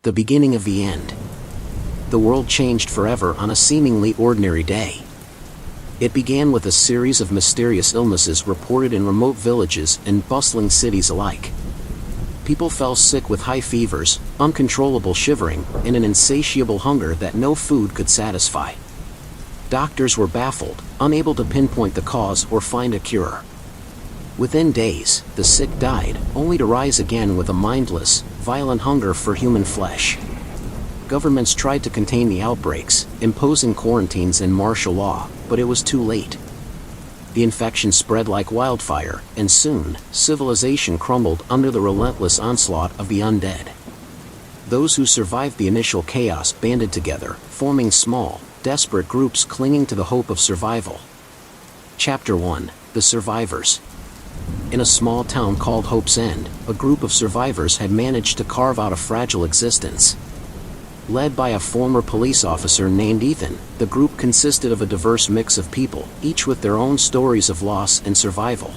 The beginning of the end. The world changed forever on a seemingly ordinary day. It began with a series of mysterious illnesses reported in remote villages and bustling cities alike. People fell sick with high fevers, uncontrollable shivering, and an insatiable hunger that no food could satisfy. Doctors were baffled, unable to pinpoint the cause or find a cure. Within days, the sick died, only to rise again with a mindless, violent hunger for human flesh. Governments tried to contain the outbreaks, imposing quarantines and martial law, but it was too late. The infection spread like wildfire, and soon, civilization crumbled under the relentless onslaught of the undead. Those who survived the initial chaos banded together, forming small, desperate groups clinging to the hope of survival. Chapter 1: The Survivors. In a small town called Hope's End, a group of survivors had managed to carve out a fragile existence. Led by a former police officer named Ethan, the group consisted of a diverse mix of people, each with their own stories of loss and survival.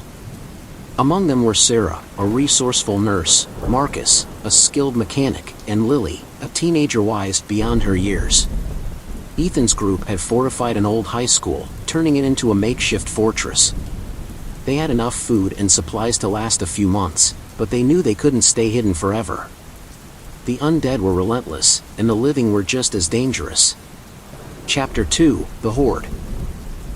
Among them were Sarah, a resourceful nurse, Marcus, a skilled mechanic, and Lily, a teenager wise beyond her years. Ethan's group had fortified an old high school, turning it into a makeshift fortress. They had enough food and supplies to last a few months, but they knew they couldn't stay hidden forever. The undead were relentless, and the living were just as dangerous. Chapter 2: The Horde.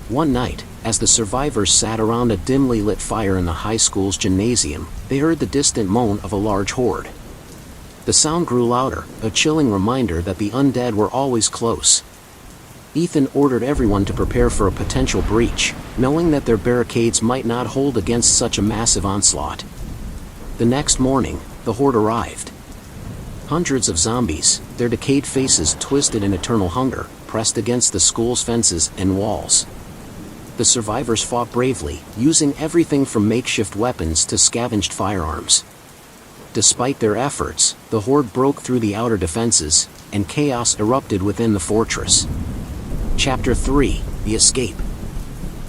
One night, as the survivors sat around a dimly lit fire in the high school's gymnasium, they heard the distant moan of a large horde. The sound grew louder, a chilling reminder that the undead were always close. Ethan ordered everyone to prepare for a potential breach, knowing that their barricades might not hold against such a massive onslaught. The next morning, the horde arrived. Hundreds of zombies, their decayed faces twisted in eternal hunger, pressed against the school's fences and walls. The survivors fought bravely, using everything from makeshift weapons to scavenged firearms. Despite their efforts, the horde broke through the outer defenses, and chaos erupted within the fortress. Chapter 3: The Escape.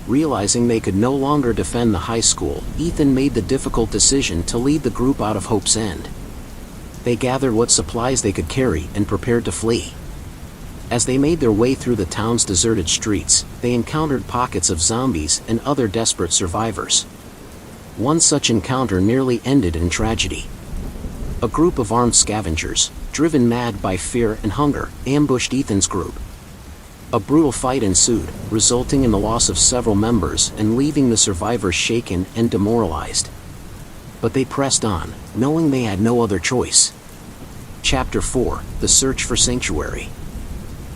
Realizing they could no longer defend the high school, Ethan made the difficult decision to lead the group out of Hope's End. They gathered what supplies they could carry and prepared to flee. As they made their way through the town's deserted streets, they encountered pockets of zombies and other desperate survivors. One such encounter nearly ended in tragedy. A group of armed scavengers, driven mad by fear and hunger, ambushed Ethan's group. A brutal fight ensued, resulting in the loss of several members and leaving the survivors shaken and demoralized. But they pressed on, knowing they had no other choice. Chapter 4: The Search for Sanctuary.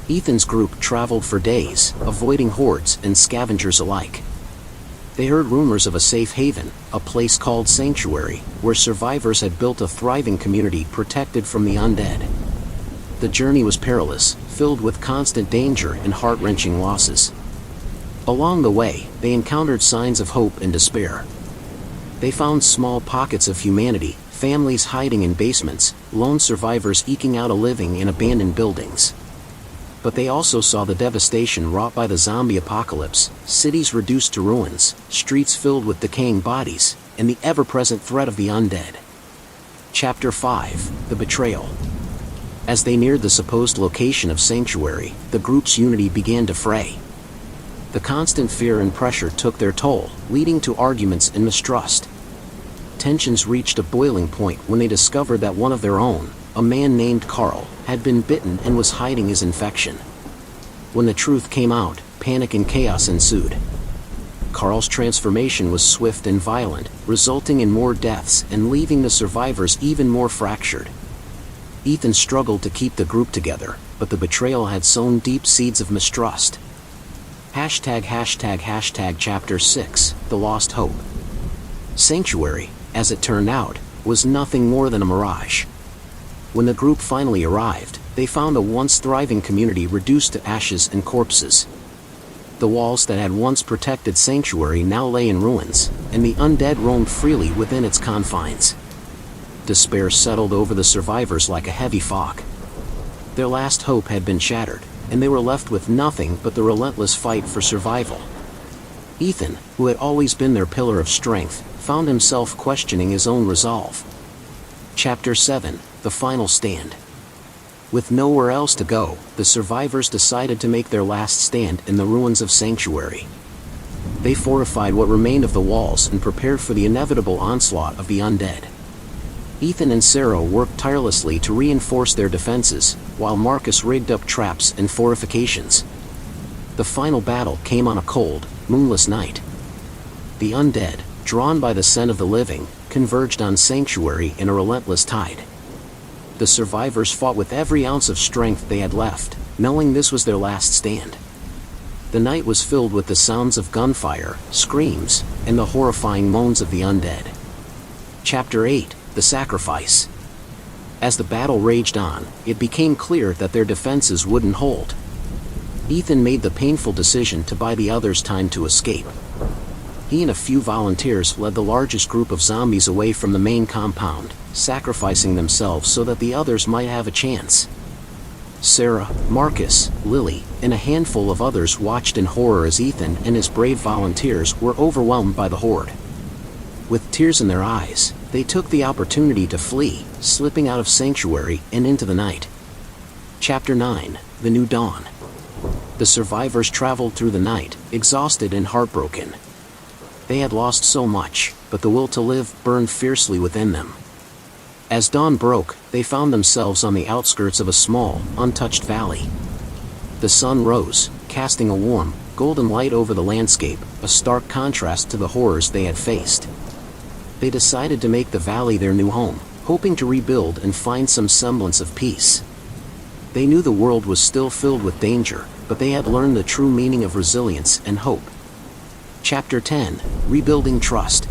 Ethan's group traveled for days, avoiding hordes and scavengers alike. They heard rumors of a safe haven, a place called Sanctuary, where survivors had built a thriving community protected from the undead. The journey was perilous, filled with constant danger and heart-wrenching losses. Along the way, they encountered signs of hope and despair. They found small pockets of humanity, families hiding in basements, lone survivors eking out a living in abandoned buildings. But they also saw the devastation wrought by the zombie apocalypse, cities reduced to ruins, streets filled with decaying bodies, and the ever-present threat of the undead. Chapter 5: The Betrayal. As they neared the supposed location of Sanctuary, the group's unity began to fray. The constant fear and pressure took their toll, leading to arguments and mistrust. Tensions reached a boiling point when they discovered that one of their own, a man named Carl, had been bitten and was hiding his infection. When the truth came out, panic and chaos ensued. Carl's transformation was swift and violent, resulting in more deaths and leaving the survivors even more fractured. Ethan struggled to keep the group together, but the betrayal had sown deep seeds of mistrust. Chapter 6: The Lost Hope. Sanctuary, as it turned out, was nothing more than a mirage. When the group finally arrived, they found a once thriving community reduced to ashes and corpses. The walls that had once protected Sanctuary now lay in ruins, and the undead roamed freely within its confines. Despair settled over the survivors like a heavy fog. Their last hope had been shattered, and they were left with nothing but the relentless fight for survival. Ethan, who had always been their pillar of strength, found himself questioning his own resolve. Chapter 7: The Final Stand. With nowhere else to go, the survivors decided to make their last stand in the ruins of Sanctuary. They fortified what remained of the walls and prepared for the inevitable onslaught of the undead. Ethan and Sarah worked tirelessly to reinforce their defenses, while Marcus rigged up traps and fortifications. The final battle came on a cold, moonless night. The undead, drawn by the scent of the living, converged on Sanctuary in a relentless tide. The survivors fought with every ounce of strength they had left, knowing this was their last stand. The night was filled with the sounds of gunfire, screams, and the horrifying moans of the undead. Chapter 8: The Sacrifice. As the battle raged on, it became clear that their defenses wouldn't hold. Ethan made the painful decision to buy the others time to escape. He and a few volunteers led the largest group of zombies away from the main compound, sacrificing themselves so that the others might have a chance. Sarah, Marcus, Lily, and a handful of others watched in horror as Ethan and his brave volunteers were overwhelmed by the horde. With tears in their eyes, they took the opportunity to flee, slipping out of Sanctuary and into the night. Chapter 9: The New Dawn. The survivors traveled through the night, exhausted and heartbroken. They had lost so much, but the will to live burned fiercely within them. As dawn broke, they found themselves on the outskirts of a small, untouched valley. The sun rose, casting a warm, golden light over the landscape, a stark contrast to the horrors they had faced. They decided to make the valley their new home, hoping to rebuild and find some semblance of peace. They knew the world was still filled with danger, but they had learned the true meaning of resilience and hope. Chapter 10: Rebuilding Trust.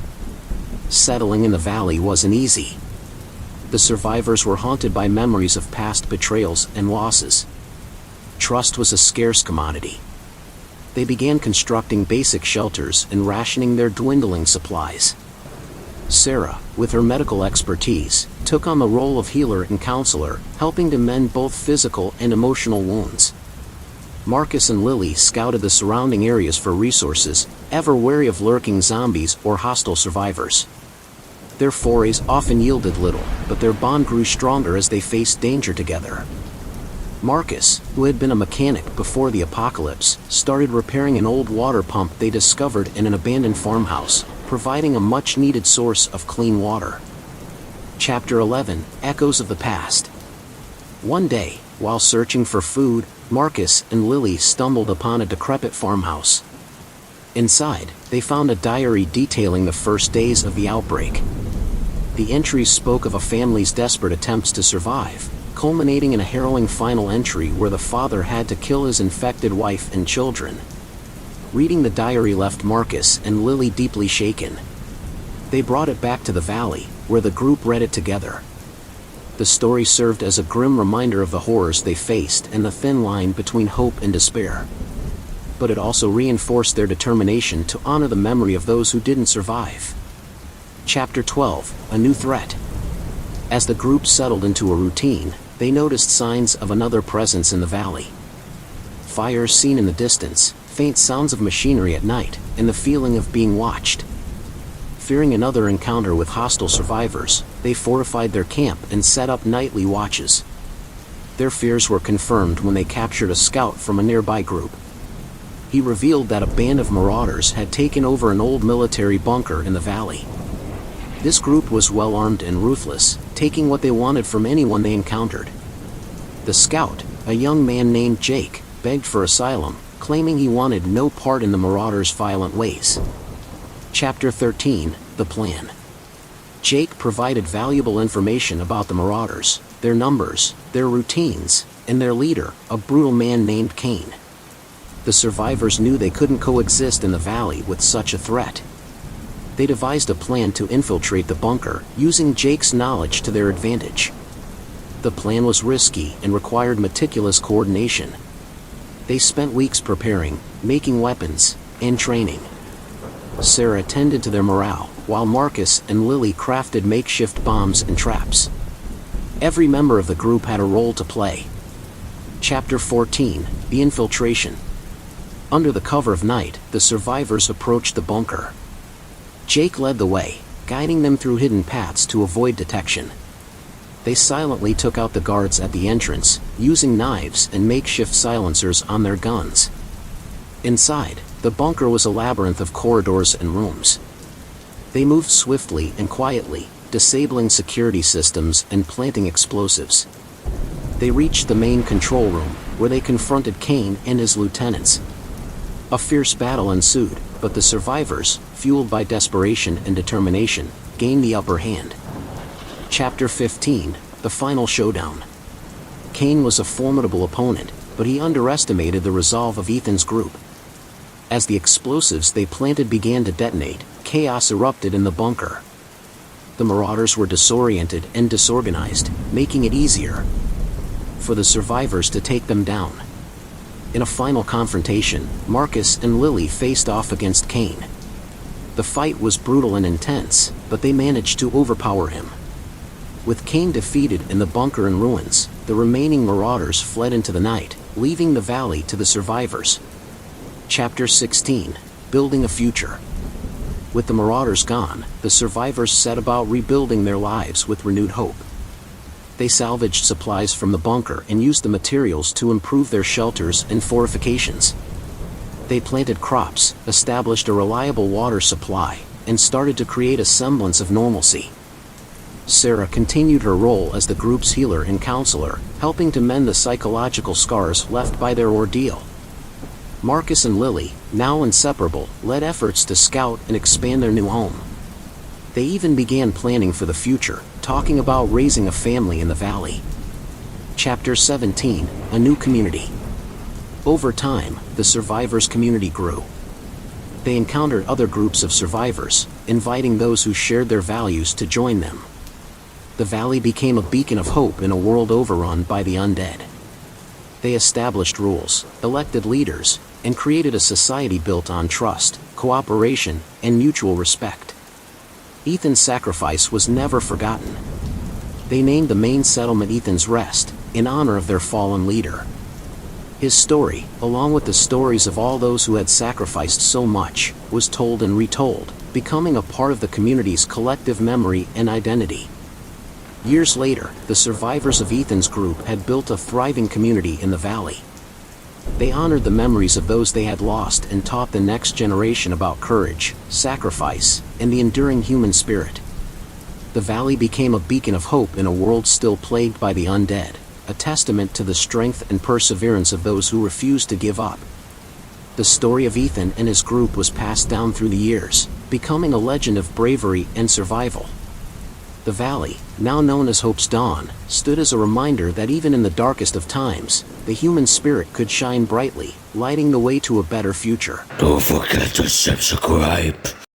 Settling in the valley wasn't easy. The survivors were haunted by memories of past betrayals and losses. Trust was a scarce commodity. They began constructing basic shelters and rationing their dwindling supplies. Sarah, with her medical expertise, took on the role of healer and counselor, helping to mend both physical and emotional wounds. Marcus and Lily scouted the surrounding areas for resources, ever wary of lurking zombies or hostile survivors. Their forays often yielded little, but their bond grew stronger as they faced danger together. Marcus, who had been a mechanic before the apocalypse, started repairing an old water pump they discovered in an abandoned farmhouse, providing a much-needed source of clean water. Chapter 11: Echoes of the Past. One day, while searching for food, Marcus and Lily stumbled upon a decrepit farmhouse. Inside, they found a diary detailing the first days of the outbreak. The entries spoke of a family's desperate attempts to survive, culminating in a harrowing final entry where the father had to kill his infected wife and children. Reading the diary left Marcus and Lily deeply shaken. They brought it back to the valley, where the group read it together. The story served as a grim reminder of the horrors they faced and the thin line between hope and despair. But it also reinforced their determination to honor the memory of those who didn't survive. Chapter 12: A New Threat. As the group settled into a routine, they noticed signs of another presence in the valley. Fires seen in the distance, faint sounds of machinery at night, and the feeling of being watched. Fearing another encounter with hostile survivors, they fortified their camp and set up nightly watches. Their fears were confirmed when they captured a scout from a nearby group. He revealed that a band of marauders had taken over an old military bunker in the valley. This group was well armed and ruthless, taking what they wanted from anyone they encountered. The scout, a young man named Jake, begged for asylum, claiming he wanted no part in the marauders' violent ways. Chapter 13: The Plan. Jake provided valuable information about the marauders, their numbers, their routines, and their leader, a brutal man named Cain. The survivors knew they couldn't coexist in the valley with such a threat. They devised a plan to infiltrate the bunker, using Jake's knowledge to their advantage. The plan was risky and required meticulous coordination. They spent weeks preparing, making weapons, and training. Sarah tended to their morale, while Marcus and Lily crafted makeshift bombs and traps. Every member of the group had a role to play. Chapter 14: The Infiltration. Under the cover of night, the survivors approached the bunker. Jake led the way, guiding them through hidden paths to avoid detection. They silently took out the guards at the entrance, using knives and makeshift silencers on their guns. Inside, the bunker was a labyrinth of corridors and rooms. They moved swiftly and quietly, disabling security systems and planting explosives. They reached the main control room, where they confronted Kane and his lieutenants. A fierce battle ensued, but the survivors, fueled by desperation and determination, gained the upper hand. Chapter 15, The Final Showdown. Kane was a formidable opponent, but he underestimated the resolve of Ethan's group. As the explosives they planted began to detonate, chaos erupted in the bunker. The Marauders were disoriented and disorganized, making it easier for the survivors to take them down. In a final confrontation, Marcus and Lily faced off against Kane. The fight was brutal and intense, but they managed to overpower him. With Kane defeated and the bunker in ruins, the remaining Marauders fled into the night, leaving the valley to the survivors. Chapter 16, Building a Future. With the Marauders gone, the survivors set about rebuilding their lives with renewed hope. They salvaged supplies from the bunker and used the materials to improve their shelters and fortifications. They planted crops, established a reliable water supply, and started to create a semblance of normalcy. Sarah continued her role as the group's healer and counselor, helping to mend the psychological scars left by their ordeal. Marcus and Lily, now inseparable, led efforts to scout and expand their new home. They even began planning for the future, talking about raising a family in the valley. Chapter 17, A New Community. Over time, the survivors' community grew. They encountered other groups of survivors, inviting those who shared their values to join them. The valley became a beacon of hope in a world overrun by the undead. They established rules, elected leaders, and created a society built on trust, cooperation, and mutual respect. Ethan's sacrifice was never forgotten. They named the main settlement Ethan's Rest, in honor of their fallen leader. His story, along with the stories of all those who had sacrificed so much, was told and retold, becoming a part of the community's collective memory and identity. Years later, the survivors of Ethan's group had built a thriving community in the valley. They honored the memories of those they had lost and taught the next generation about courage, sacrifice, and the enduring human spirit. The valley became a beacon of hope in a world still plagued by the undead, a testament to the strength and perseverance of those who refused to give up. The story of Ethan and his group was passed down through the years, becoming a legend of bravery and survival. The valley, now known as Hope's Dawn, stood as a reminder that even in the darkest of times, the human spirit could shine brightly, lighting the way to a better future. Don't forget to subscribe.